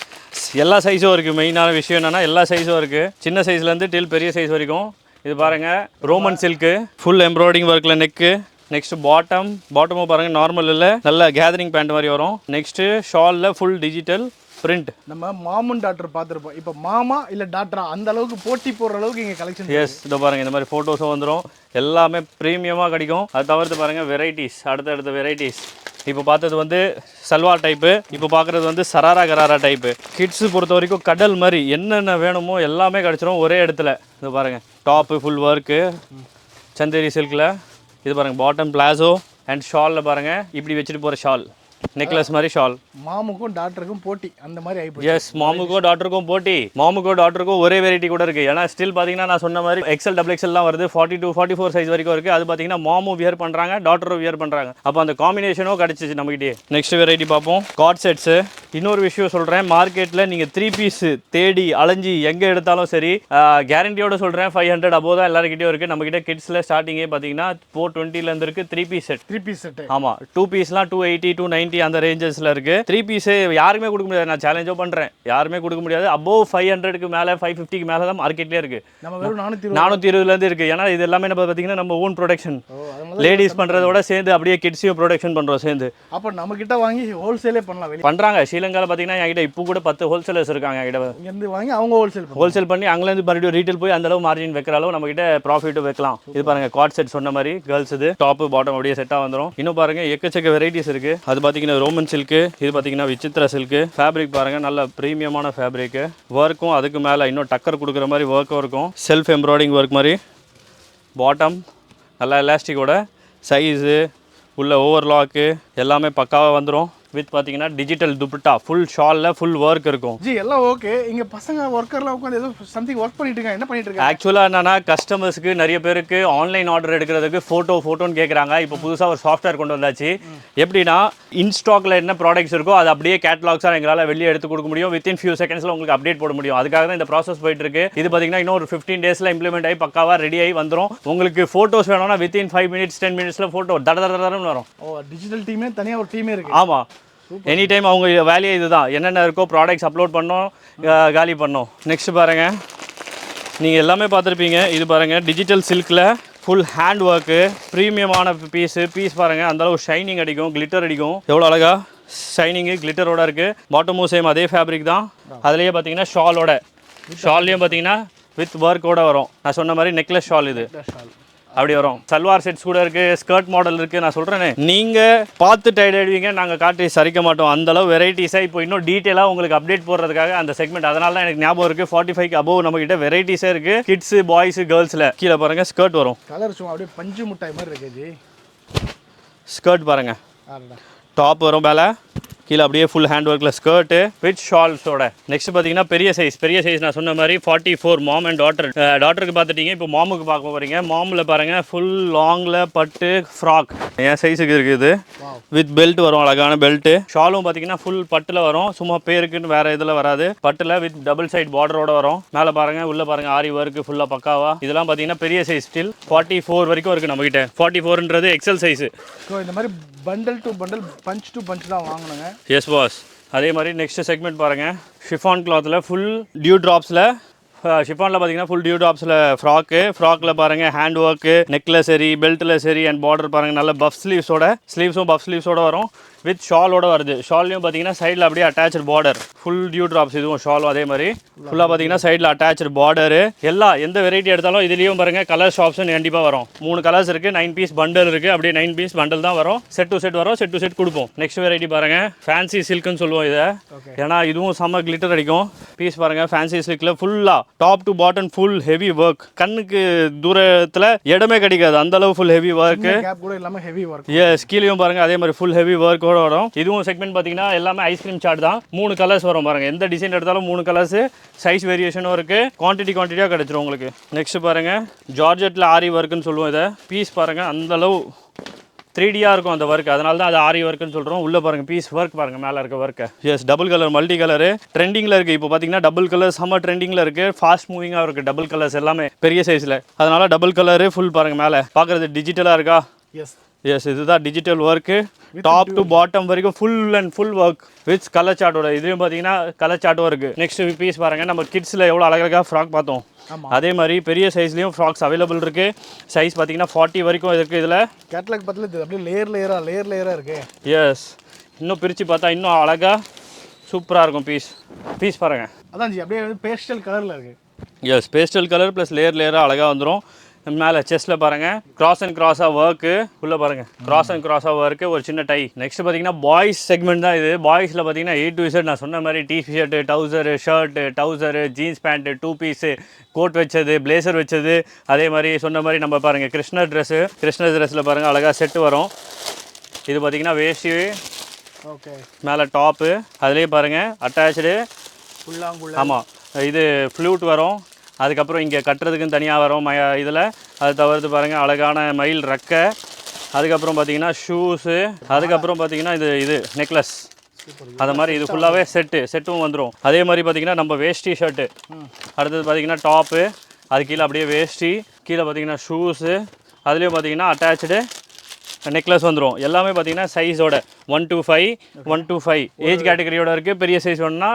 [SPEAKER 1] எல்லா சைஸும் இருக்குது. மெயினான விஷயம் என்னென்னா எல்லா சைஸும் இருக்குது, சின்ன சைஸ்லேருந்து டில் பெரிய சைஸ் வரைக்கும். இது பாருங்கள், ரோமன் சில்க்கு, ஃபுல் எம்ப்ராய்டிங் ஒர்க்கில் நெக்கு. நெக்ஸ்ட் பாட்டமும் பாருங்கள், நார்மல் இல்லை, நல்ல கேதரிங் பேண்ட் மாதிரி வரும். நெக்ஸ்ட்டு ஷாலில் ஃபுல் டிஜிட்டல் பிரிண்ட்.
[SPEAKER 2] நம்ம மாமன் டாக்டர் பார்த்துருப்போம், இப்போ மாமா இல்லை டாக்டரா அந்த அளவுக்கு போட்டி போடுற அளவுக்கு இங்கே கலெக்ஷன்.
[SPEAKER 1] எஸ், இதோ பாருங்கள், இந்த மாதிரி ஃபோட்டோஸும் வந்துடும். எல்லாமே ப்ரீமியமாக கிடைக்கும். அது தவிர்த்து பாருங்கள் வெரைட்டிஸ், அடுத்தடுத்த வெரைட்டிஸ். இப்போ பார்த்தது வந்து சல்வார் டைப்பு, இப்போ பார்க்குறது வந்து சராரா கராரா டைப்பு. கிட்ஸு பொறுத்த வரைக்கும் கடல் மாதிரி என்னென்ன வேணுமோ எல்லாமே கிடச்சிரும் ஒரே இடத்துல. இது பாருங்கள், டாப்பு ஃபுல் ஒர்க்கு சந்தேரி சில்கில். இது பாருங்கள் பாட்டம் பிளாசோ அண்ட் ஷாலில் பாருங்கள் இப்படி வச்சுட்டு போகிற ஷால், நெக்லஸ் மாதிரி ஷால்.
[SPEAKER 2] மாமுக்கும் டாக்டருக்கும் போட்டி அந்த மாதிரி ஆயிப்போச்சு.
[SPEAKER 1] எஸ், மாமுக்கோ டாக்டருக்கும் போட்டி. மாமுக்கோ டாக்டருக்கும் ஒரே வெரைட்டி கூட இருக்குது. ஏன்னா ஸ்டில் பார்த்தீங்கன்னா நான் சொன்ன மாதிரி எக்ஸல் டபுள் எக்ஸல்லாம் வருது, 42 44 சைஸ் வரைக்கும் இருக்குது. அது பார்த்தீங்கன்னா மாமும் வியர் பண்ணுறாங்க, டாக்டரும் வியர் பண்ணுறாங்க. அப்போ அந்த காம்பினேஷனும் கிடச்சிச்சு நம்மகிட்டே. நெக்ஸ்ட் வெரைட்டி பார்ப்போம், கார்ட் செட்ஸு. இன்னொரு விஷயம் சொல்கிறேன், மார்க்கெட்டில் நீங்கள் 3 பீஸ் தேடி அலைஞ்சி எங்கே எடுத்தாலும் சரி, கேரண்டியோட சொல்கிறேன் 500 above தான் எல்லாருக்கிட்டையும் இருக்குது. நம்மகிட்ட கிட்ஸில் ஸ்டார்டிங்கே பார்த்தீங்கன்னா 420 இருக்குது 3 பீஸ் செட்.
[SPEAKER 2] 3 piece set.
[SPEAKER 1] ஆமாம், 2 பீஸ்லாம் 280 290 அந்த ரேஞ்சஸில் இருக்குது. 3 பீஸு யாருமே கொடுக்க முடியாது, நான் சேலஞ்சோ பண்ணுறேன், யாருமே கொடுக்க முடியாது. above 500க்கு மேலே 550க்கு மேலே தான் மார்க்கெட்லேயே இருக்குது.
[SPEAKER 2] நம்ம வெறும்
[SPEAKER 1] 420 இருக்குது. ஏன்னா இது எல்லாமே நம்ம பார்த்தீங்கன்னா நம்ம ஓன் ப்ரொடக்ஷன், லேடிஸ் பண்ணுறதோட சேர்ந்து அப்படியே கிட்ஸையும் ப்ரொடக்ஷன் பண்ணுறோம் சேர்ந்து.
[SPEAKER 2] அப்போ நம்மக்கிட்ட வாங்கி ஹோல்சேலே பண்ணலாம்.
[SPEAKER 1] பண்ணுறாங்க ஸ்ரீலங்காவில் பார்த்தீங்கன்னா என்கிட்ட இப்போ கூட 10 ஹோல்சேலர்ஸ் இருக்காங்க. என்கிட்ட
[SPEAKER 2] இங்கேருந்து வாங்கி அவங்க
[SPEAKER 1] ஹோல்சேல் பண்ணி அங்கேருந்து மறுபடியும் ரீட்டைல் போய் அந்த அளவு மார்ஜின் வைக்கிற அளவு நம்மகிட்ட ப்ராஃபிட்டும் வைக்கலாம். இது பாருங்க, கார்ட் செட் சொன்ன மாதிரி கேர்ள்ஸ், இது டாப்பு பாட்டம் அப்படியே செட்டாக வந்துடும். இன்னும் பாருங்க எக்கச்சக்க வெரைட்டிஸ் இருக்குது. அது பார்த்தீங்கன்னா ரோமன் சில்க்கு, இது பார்த்தீங்கன்னா விசித்ரா சில்க்கு. ஃபேப்ரிக் பாருங்க, நல்ல ப்ரீமியமான ஃபேப்ரிக்கு. ஒர்க்கும் அதுக்கு மேலே இன்னும் டக்கர் கொடுக்குற மாதிரி ஒர்க்கும் இருக்கும். செல்ஃப் எம்ப்ராய்டிங் ஒர்க் மாதிரி. பாட்டம் நல்லா எலாஸ்டிக்கோட, சைஸு உள்ள ஓவர்லாக்கு எல்லாமே பக்காவாக வந்துடும். வித் பார்த்தீங்கன்னா டிஜிட்டல் துப்பட்டா, ஃபுல் ஷாலில் ஃபுல் ஒர்க் இருக்கும்.
[SPEAKER 2] ஜி எல்லாம் ஓகே. இங்கே பசங்க ஒர்க்கர்லாம் உட்காந்து ஏதோ சம்திங் ஒர்க் பண்ணிட்டு இருக்காங்க. என்ன பண்ணிட்டு இருக்காங்க?
[SPEAKER 1] ஆக்சுவலாக என்னன்னா, கஸ்டமர்ஸ்க்கு நிறைய பேருக்கு ஆன்லைன் ஆர்டர் எடுக்கிறதுக்கு ஃபோட்டோன்னு கேட்குறாங்க. இப்போ புதுசாக ஒரு சாஃப்ட்வேர் கொண்டு வந்தாச்சு. எப்படின்னா, இன்ஸ்டாக்ல என்ன ப்ராடக்ட்ஸ் இருக்கோ அது அப்படியே கேட்டலாக்ஸாக எங்களால் வெளியே எடுத்து கொடுக்க முடியும். வித்தின் ஃபியூ செகண்ட்ஸில் உங்களுக்கு அப்டேட் போட முடியும். அதுக்காக தான் இந்த ப்ராசஸ் போயிட்டு இருக்கு. இது பார்த்தீங்கன்னா இன்னும் ஒரு 15 டேஸில் இம்ப்ளிமெண்ட் ஆகி பக்காவாக ரெடி ஆகி வந்துடும். உங்களுக்கு ஃபோட்டோஸ் வேணும்னா வித்தின் 5 minutes 10 minutesல ஃபோட்டோ தடன்னு வரும்.
[SPEAKER 2] ஓ, டிஜிட்டல் டீமே தனியாக ஒரு டீமே இருக்குது.
[SPEAKER 1] ஆமாம், எனி டைம் அவங்க வேலையே இதுதான். என்னென்ன இருக்கோ ப்ராடக்ட்ஸ் அப்லோட் பண்ணோம், காலி பண்ணோம். நெக்ஸ்ட் பாருங்கள், நீங்கள் எல்லாமே பார்த்துருப்பீங்க. இது பாருங்கள், டிஜிட்டல் சில்கில் ஃபுல் ஹேண்ட் ஒர்க்கு, ப்ரீமியமான பீஸ் பாருங்கள். அந்தளவு ஷைனிங் அடிக்கும், கிளிட்டர் அடிக்கும். எவ்வளோ அழகாக ஷைனிங்கு கிளிட்டரோட இருக்குது. பாட்டமும் சேம் அதே ஃபேப்ரிக் தான். அதுலேயே பார்த்தீங்கன்னா ஷால்லையும் பார்த்தீங்கன்னா வித் ஒர்க்கோட வரும். நான் சொன்ன மாதிரி நெக்லஸ் ஷால் இது அப்படி வரும். சல்வார் செட்ஸ் கூட இருக்குது, ஸ்கர்ட் மாடல் இருக்குது. நான் சொல்கிறேனே, நீங்கள் பார்த்து டயர்ட் ஆகிடுவீங்க, நாங்கள் காட்டி சரிக்க மாட்டோம். அந்தளவு வெரைட்டிஸாக இப்போ இன்னும் டீட்டெயிலாக உங்களுக்கு அப்டேட் போடுறதுக்காக அந்த செக்மெண்ட். அதனால தான் எனக்கு ஞாபகம் இருக்குது. 45க்கு above நம்மகிட்ட வெரைட்டிஸே இருக்குது. கிட்ஸு, பாய்ஸு, கேர்ள்ஸில். கீழே பாருங்கள் ஸ்கர்ட் வரும்.
[SPEAKER 2] கலர் சும்மா அப்படியே பஞ்சு முட்டாய் மாதிரி இருக்குது.
[SPEAKER 1] ஸ்கர்ட் பாருங்கள், டாப் வரும் மேலே, கீழே அப்படியே ஃபுல் ஹேண்ட் ஒர்க்கில் ஸ்கர்ட்டு வித் ஷால்ஸோட. நெக்ஸ்ட் பார்த்தீங்கன்னா பெரிய சைஸ் நான் சொன்ன மாதிரி 44 மாம் அண்ட் டாட்டருக்கு பார்த்துட்டீங்க. இப்போ மாமுக்கு பார்க்க போகிறீங்க. மாமில் பாருங்கள், ஃபுல் லாங்கில் பட்டு ஃப்ராக் என் சைஸுக்கு இருக்குது. வித் பெல்ட் வரும், அழகான பெல்ட்டு. ஷாலும் பார்த்தீங்கன்னா ஃபுல் பட்டில் வரும், சும்மா பேருக்குன்னு வேறு இதில் வராது. பட்டில் வித் டபுள் சைட் பார்டரோட வரும். மேலே பாருங்கள், உள்ளே பாருங்கள், ஆரி ஒர்க்கு ஃபுல்லாக பக்காவா. இதெல்லாம் பார்த்தீங்கன்னா பெரிய சைஸ், ஸ்டில் 44 வரைக்கும் இருக்குது நம்மகிட்ட. 44ன்றது எக்ஸல் சைஸு.
[SPEAKER 2] ஸோ இந்த மாதிரி bundle to bundle, punch to punch தான் வாங்கணுங்க.
[SPEAKER 1] Yes boss. அதே மாதிரி நெக்ஸ்ட் செக்மெண்ட் பாருங்கள், ஷிஃபான் கிளாத்தில் ஃபுல் டியூ ட்ராப்ஸில். ஷிஃபானில் பார்த்தீங்கன்னா ஃபுல் டியூ ட்ராப்ஸில் ஃப்ராக்கில் பாருங்கள் ஹேண்ட் ஒர்க்கு, நெக்கில் சரி, பெல்ட்டில் சரி அண்ட் பார்டர் பாருங்கள். நல்ல பஃப் ஸ்லீவ்ஸோட வரும். வித் ஷாலோட வருது. ஷால்லையும் பார்த்தீங்கன்னா சைடில் அப்படியே attach border, full dew drops. இதுவும் ஷாலும் அதே மாதிரி ஃபுல்லாக பார்த்தீங்கன்னா சைடில் அட்டாச்சு பார்டரு. எந்த வெரைட்டி எடுத்தாலும் இதுலேயும் பாருங்கள் கலர்ஸ் ஆப்ஷன் கண்டிப்பாக வரும். 3 கலர்ஸ் இருக்குது, 9 பீஸ் பண்டல் இருக்குது. அப்படியே 9 பீஸ் பண்டல் தான் வரும். செட் டு செட் கொடுப்போம். நெக்ஸ்ட் வெரைட்டி பாருங்கள், ஃபேன்சி சில்க்குன்னு சொல்லுவோம் இதை. ஏன்னா இதுவும் செம்ம கிளிட்டர் அடிக்கும். பீஸ் பாருங்கள், ஃபேன்சி சில்கில் ஃபுல்லாக top to bottom full heavy work. கண்ணுக்கு தூரத்தில் இடமே கிடைக்காது, அந்தளவு ஃபுல் ஹெவி ஒர்க்கு. எஸ், கீழேயும் பாருங்கள் அதே மாதிரி ஃபுல் ஹெவி ஒர்க் வரும். இதுவும் செக்மெண்ட் பார்த்தீங்கன்னா எல்லாமே ஐஸ்கிரீம் சார்ட் தான். 3 கலர்ஸ் வரும் பாருங்க. எந்த டிசைன் எடுத்தாலும் 3 கலர்ஸ், சைஸ் வேரியேஷனும் இருக்கு. குவான்டிட்டியாக கிடைச்சிரும் உங்களுக்கு. நெக்ஸ்ட் பாருங்க, ஜார்ஜெட்ல ஆரி ஒர்க்குன்னு சொல்லுவோம் இதை. பீஸ் பாருங்க, அந்த அளவு 3Dயாக இருக்கும் அந்த ஒர்க். அதனால தான் அது ஆரி ஒர்க்குன்னு சொல்கிறோம். உள்ளே பாருங்கள் பீஸ் ஒர்க் பாருங்கள், மேலே இருக்க work. Yes, double colour, multi colour ட்ரெண்டிங்கில் இருக்குது. இப்போ பார்த்தீங்கன்னா டபுள் கலர் செம்ம ட்ரெண்டிங்கில் இருக்குது. ஃபாஸ்ட் மூவிங்காக இருக்குது டபுள் கலர்ஸ் எல்லாமே பெரிய சைஸில். அதனால டபுள் கலரு ஃபுல் பாருங்கள். மேலே பார்க்குறது டிஜிட்டலாக இருக்கா? எஸ், இதுதான் digital work. Top to bottom வரைக்கும் ஃபுல் ஒர்க் வித் கலர் சார்ட்டோட. இதுலையும் பார்த்தீங்கன்னா கலர் சார்ட்டும் இருக்குது. நெக்ஸ்ட் பீஸ் பாருங்கள், நம்ம கிட்ஸில் எவ்வளோ அழகாக ஃப்ராக் பார்த்தோம், அதே மாதிரி பெரிய சைஸ்லேயும் ஃப்ராக்ஸ் அவைலபிள் இருக்குது. சைஸ் பார்த்தீங்கன்னா 40 வரைக்கும் இருக்குது. இதில்
[SPEAKER 2] கேட்லாக் பார்த்துல அப்படியே லேயராக இருக்குது.
[SPEAKER 1] எஸ், இன்னும் பிரித்து பார்த்தா இன்னும் அழகாக சூப்பராக இருக்கும். பீஸ் பாருங்கள்,
[SPEAKER 2] அதான் ஜி அப்படியே பேஸ்டல் கலரில் இருக்குது.
[SPEAKER 1] எஸ், பேஸ்டல் கலர் ப்ளஸ் லேயராக அழகாக வந்துடும். மேலே செஸ்ட்டில் பாருங்கள் கிராஸ் அண்ட் கிராஸாக ஒர்க்கு உள்ளே பாருங்கள் கிராஸ் அண்ட் கிராஸாக ஒர்க்கு ஒரு சின்ன டை. நெக்ஸ்ட் பார்த்தீங்கன்னா பாய்ஸ் செக்மெண்ட் தான் இது. பாய்ஸில் பார்த்தீங்கன்னா A to Z நான் சொன்ன மாதிரி டிஷர்ட்டு, டவுசரு, ஷர்ட்டு, டவுசரு, ஜீன்ஸ் பேண்ட்டு, 2 பீஸு, கோட் வச்சது, பிளேசர் வச்சது, அதே மாதிரி சொன்ன மாதிரி நம்ம பாருங்கள் கிருஷ்ணர் ட்ரெஸ்ஸில் பாருங்கள் அழகாக செட்டு வரும். இது பார்த்தீங்கன்னா வேஷ்டி,
[SPEAKER 2] ஓகே, மேலே
[SPEAKER 1] டாப்பு, அதுலேயே பாருங்கள் அட்டாச்சு
[SPEAKER 2] ஃபுல்லாங்குள்ள.
[SPEAKER 1] ஆமாம், இது ஃப்ளூட் வரும். அதுக்கப்புறம் இங்கே கட்டுறதுக்குன்னு தனியாக வரும் இதில். அது தவிர்த்து பாருங்கள் அழகான மயில் ரெக்கை. அதுக்கப்புறம் பார்த்தீங்கன்னா ஷூஸு, அதுக்கப்புறம் பார்த்தீங்கன்னா இது நெக்லஸ், அது மாதிரி இது ஃபுல்லாகவே செட்டும் வந்துடும். அதே மாதிரி பார்த்தீங்கன்னா நம்ம வேஷ்டி ஷர்ட்டு, அடுத்தது பார்த்தீங்கன்னா டாப்பு, அது கீழே அப்படியே வேஷ்டி, கீழே பார்த்தீங்கன்னா ஷூஸு, அதுலேயும் பார்த்தீங்கன்னா அட்டாச்சு நெக்லஸ் வந்துடும். எல்லாமே பார்த்தீங்கன்னா சைஸோட 1 to 5 ஏஜ் கேட்டகரியோட இருக்குது. பெரிய சைஸ் வேணும்னா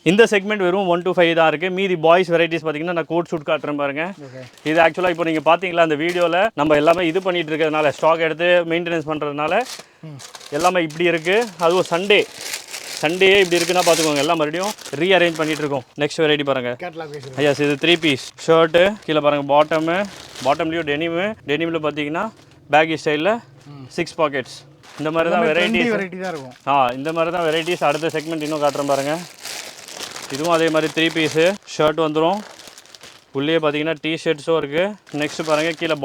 [SPEAKER 1] இந்த செக்மெண்ட் வெறும் 1 to 5 தான் இருக்குது. மீதி பாய்ஸ் வெரைட்டிஸ் பார்த்தீங்கன்னா நான் கோட் ஷூட் காட்டுறேன் பாருங்க. இது ஆக்சுவலாக இப்போ நீங்கள் பார்த்தீங்களா அந்த வீடியோவில் நம்ம எல்லாமே இது பண்ணிட்டு இருக்கிறதுனால, ஸ்டாக் எடுத்து மெயின்டெனன்ஸ் பண்ணுறதுனால எல்லாமே இப்படி இருக்குது. அதுவும் சண்டே இப்படி இருக்குன்னா பார்த்துக்கோங்க, எல்லாம் மறுபடியும் ரீஅரேஞ்ச் பண்ணிட்டு இருக்கோம். நெக்ஸ்ட் வெரைட்டி பாருங்க, ஐயாஸ் இது 3 பீஸ் ஷர்ட்டு, கீழே பாருங்கள் பாட்டம்லேயும் டெனிமில் பார்த்தீங்கன்னா பேக்கி ஸ்டைலில் 6 பாக்கெட்ஸ். இந்த மாதிரி தான் வெரைட்டிஸ்
[SPEAKER 2] தான் இருக்கும்.
[SPEAKER 1] இந்த மாதிரி தான் வெரைட்டிஸ். அடுத்த செக்மெண்ட் இன்னும் காட்டுறேன் பாருங்கள். இதுவும் அதே மாதிரி 3 பீஸு ஷர்ட் வந்துடும். உள்ளே பார்த்தீங்கன்னா டிஷர்ட்ஸும் இருக்குது. நெக்ஸ்ட் பாருங்கள் கீழே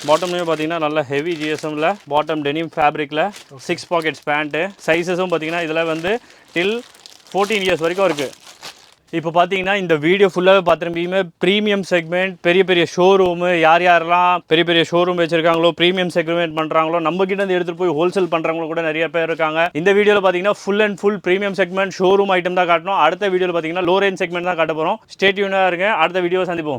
[SPEAKER 1] பாட்டம்லேயும் பார்த்தீங்கன்னா நல்ல ஹெவி ஜிஎஸ்எம்மில் பாட்டம் டெனிம் ஃபேப்ரிக்கில் 6 பாக்கெட்ஸ் பேண்ட்டு. சைஸஸும் பார்த்தீங்கன்னா இதில் வந்து டில் 14 இயர்ஸ் வரைக்கும் இருக்குது. இப்போ பார்த்தீங்கன்னா இந்த வீடியோ ஃபுல்லாகவே பார்த்துருப்பீங்க. ப்ரீமியம் செக்மெண்ட், பெரிய ஷோரூமு, யாரெல்லாம் பெரிய ஷோரூம் வச்சிருக்காங்களோ, ப்ரீமியம் செக்மெண்ட் பண்ணுறாங்களோ, நம்ம கிட்ட இருந்து எடுத்துகிட்டு போய் ஹோல்சேல் பண்ணுறவங்களும் கூட நிறைய பேர் இருக்காங்க. இந்த வீடியோவில் பார்த்தீங்கன்னா full and full premium segment showroom item தான் காட்டணும். அடுத்த வீடியோவில் பார்த்தீங்கன்னா லோ ரேஞ்ச் செக்மெண்ட் தான் காட்ட போகிறோம். ஸ்டே டியூனாக இருங்க. அடுத்த வீடியோ சந்திப்போம்.